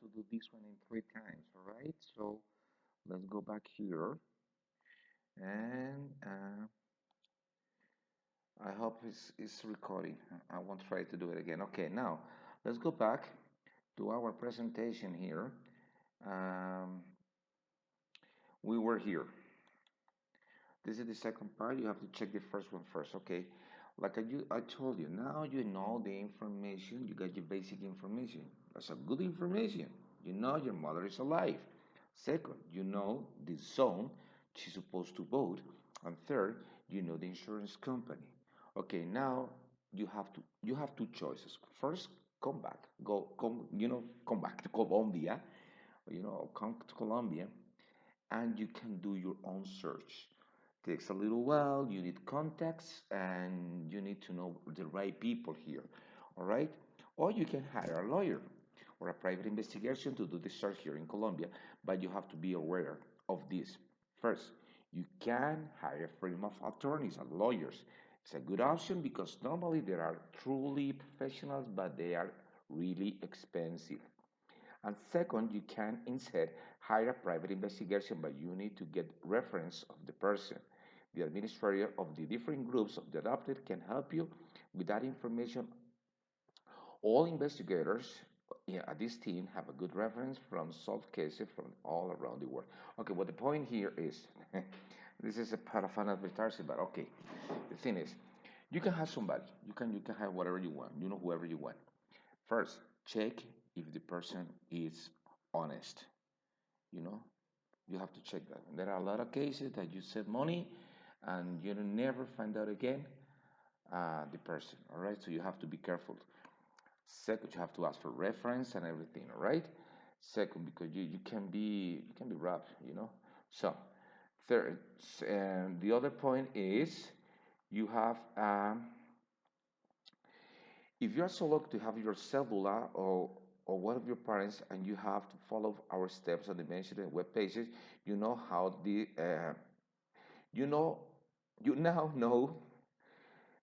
to do this one in 3 times, all right? So let's go back here and I hope it's recording. I won't try to do it again. Okay, now let's go back to our presentation here. Um, we were here. This is the second part. You have to check the first one first. Okay, like I told you, now you know the information. You got your basic information. That's a good information. You know your mother is alive. Second, you know the zone she's supposed to vote. And third, you know the insurance company. Okay, now you have two choices. First, come back. Come back to Colombia. Come to Colombia and you can do your own search. Takes a little while, you need context, and you need to know the right people here, all right? Or you can hire a lawyer or a private investigation to do the search here in Colombia, but you have to be aware of this. First, you can hire a firm of attorneys and lawyers. It's a good option because normally there are truly professionals, but they are really expensive. And second, you can instead hire a private investigation, but you need to get reference of the person. The administrator of the different groups of the adopted can help you with that information. All investigators at this team have a good reference from solved cases from all around the world. Okay, well, the point here is this is a part of an advertising, but okay, the thing is, you can have somebody, you can have whatever you want, whoever you want. First, check if the person is honest. You know, you have to check that. And there are a lot of cases that you send money and you never find out again the person. All right, so you have to be careful. Second, you have to ask for reference and everything. All right. Second, because you can be robbed. So third, and the other point is you have if you are so lucky to have your cellular or one of your parents and you have to follow our steps on the mentioned web pages, you know how the you know you now know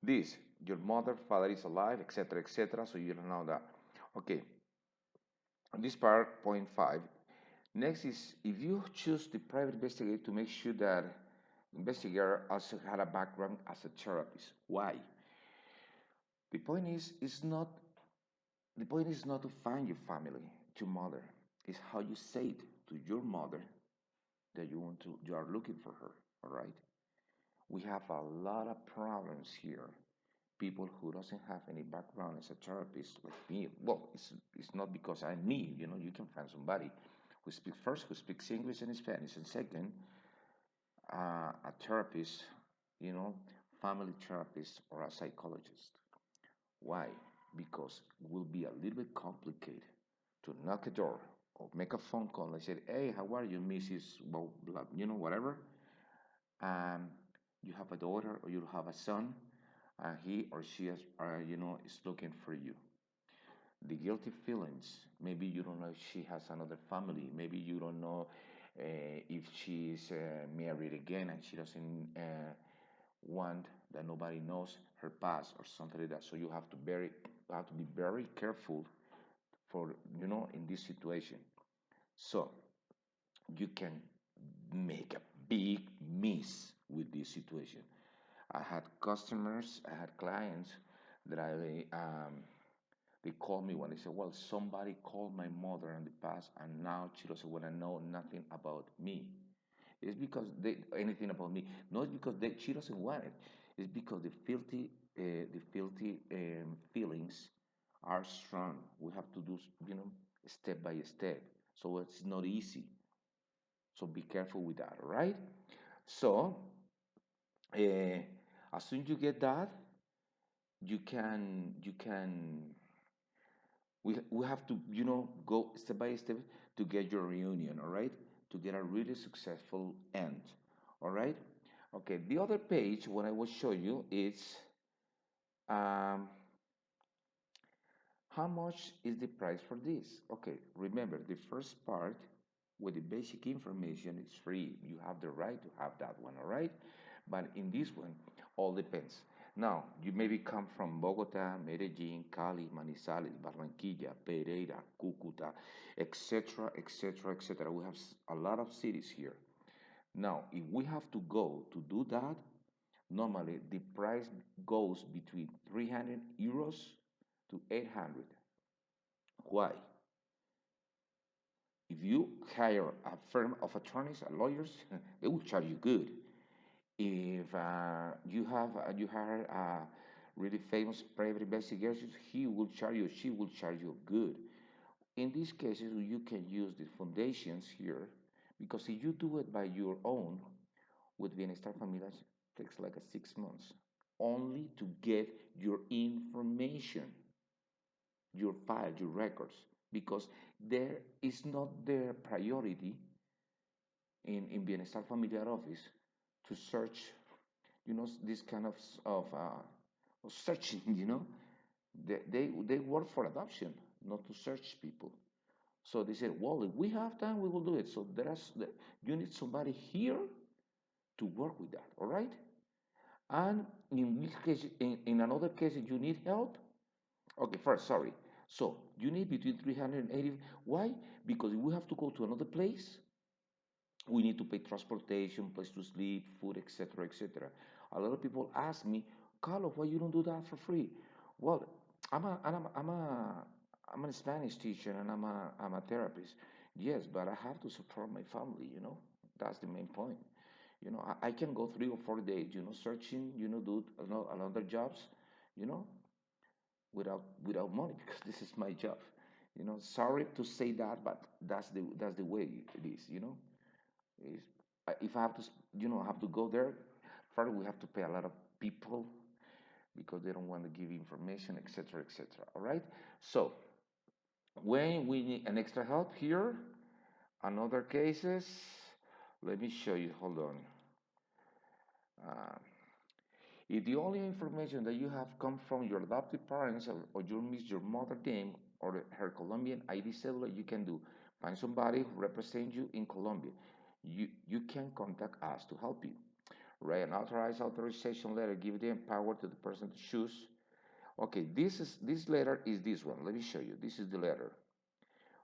this. Your mother, father is alive, etc., etc. So you don't know that. Okay, this part, point five. Next is if you choose the private investigator to make sure that investigator also had a background as a therapist. Why? The point is not The point is not to find your family, your mother. It's how you say it to your mother that you are looking for her. All right. We have a lot of problems here. People who doesn't have any background as a therapist like me. Well, it's not because I'm me. You can find somebody who speaks English and Spanish, and second, a therapist. You know, family therapist or a psychologist. Why? Because it will be a little bit complicated to knock a door or make a phone call and say, "Hey, how are you, Mrs. Blah, blah, whatever." Um, you have a daughter or you have a son, and he or she is looking for you. The guilty feelings. Maybe you don't know if she has another family. Maybe you don't know if she's married again and she doesn't want that nobody knows her past or something like that. So you have to be very careful for in this situation. So you can make a big miss with this situation. I had customers, I had clients that they called me when they said, "Well, somebody called my mother in the past, and now she doesn't want to know nothing about me." It's because they anything about me, not because she doesn't want it. It's because the filthy feelings are strong. We have to do step by step, so it's not easy. So be careful with that, all right? So uh, as soon as you get that, you can we have to go step by step to get your reunion, all right, to get a really successful end, all right. Okay, the other page what I will show you is um, how much is the price for this. Okay, remember the first part with the basic information is free. You have the right to have that one, all right. But in this one all depends. Now, you maybe come from Bogota, Medellin, Cali, Manizales, Barranquilla, Pereira, Cúcuta, etc., etc., etc. We have a lot of cities here. Now, if we have to go to do that, normally the price goes between 300 euros to 800. Why? If you hire a firm of attorneys and lawyers, they will charge you good. If you hire a really famous private investigator, he will charge you, she will charge you good. In these cases, you can use the foundations here because if you do it by your own with Bienestar Familiar, it takes like a 6 months only to get your information, your file, your records, because there is not their priority in Bienestar Familiar office to search, this kind of searching, they work for adoption, not to search people. So they said, well, if we have time, we will do it. So you need somebody here to work with that, all right? And in this case, in another case, if you need help, okay, first, sorry. So you need between 380. Why? Because if we have to go to another place, we need to pay transportation, place to sleep, food, etc., etc. A lot of people ask me, Carlos, why you don't do that for free? Well, I'm a Spanish teacher and I'm a therapist. Yes, but I have to support my family. That's the main point. I can go 3 or 4 days, searching, do another jobs, you know, without money because this is my job. Sorry to say that, but that's the way it is. Is if I have to, have to go there, first we have to pay a lot of people because they don't want to give information, etc., etc. All right. So when we need an extra help here, another cases, let me show you. Hold on. Uh, if the only information that you have come from your adopted parents or you miss your mother name or her Colombian ID cellular, you can do find somebody who represents you in Colombia. You can contact us to help you. Write an authorization letter, give the power to the person to choose. Okay, this letter is this one. Let me show you. This is the letter.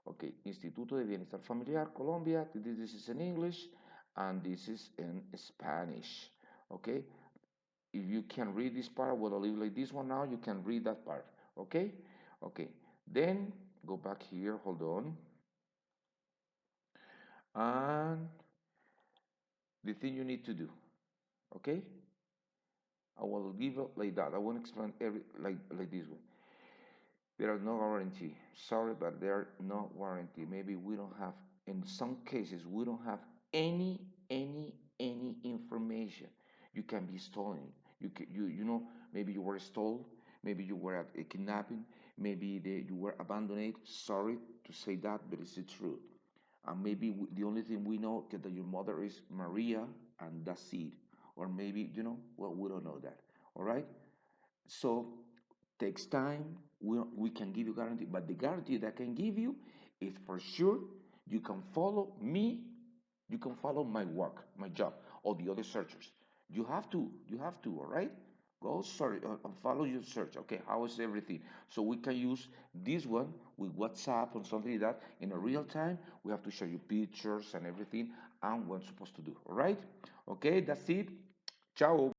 Okay, Instituto de Bienestar Familiar, Colombia. This is in English, and this is in Spanish. Okay, if you can read this part, I will leave like this one now. You can read that part. Okay, okay. Then go back here. Hold on, and the thing you need to do. Okay, I will give it like that. I won't explain every like this one. There are no guarantee. Sorry, but there are no warranty. Maybe we don't have, in some cases, we don't have any information. You can be stolen. Maybe you were stolen. Maybe you were at a kidnapping. Maybe you were abandoned. Sorry to say that, but it's the truth. And maybe the only thing we know is that your mother is Maria, and that's it. Or maybe, well, we don't know that. All right? So takes time. We can give you guarantee, but the guarantee that I can give you is for sure you can follow me, you can follow my work, my job, or the other searchers. You have to, all right? Go sorry and follow your search. Okay, how is everything? So we can use this one with WhatsApp or something like that in a real time. We have to show you pictures and everything and what we're supposed to do. All right? Okay, that's it. Ciao.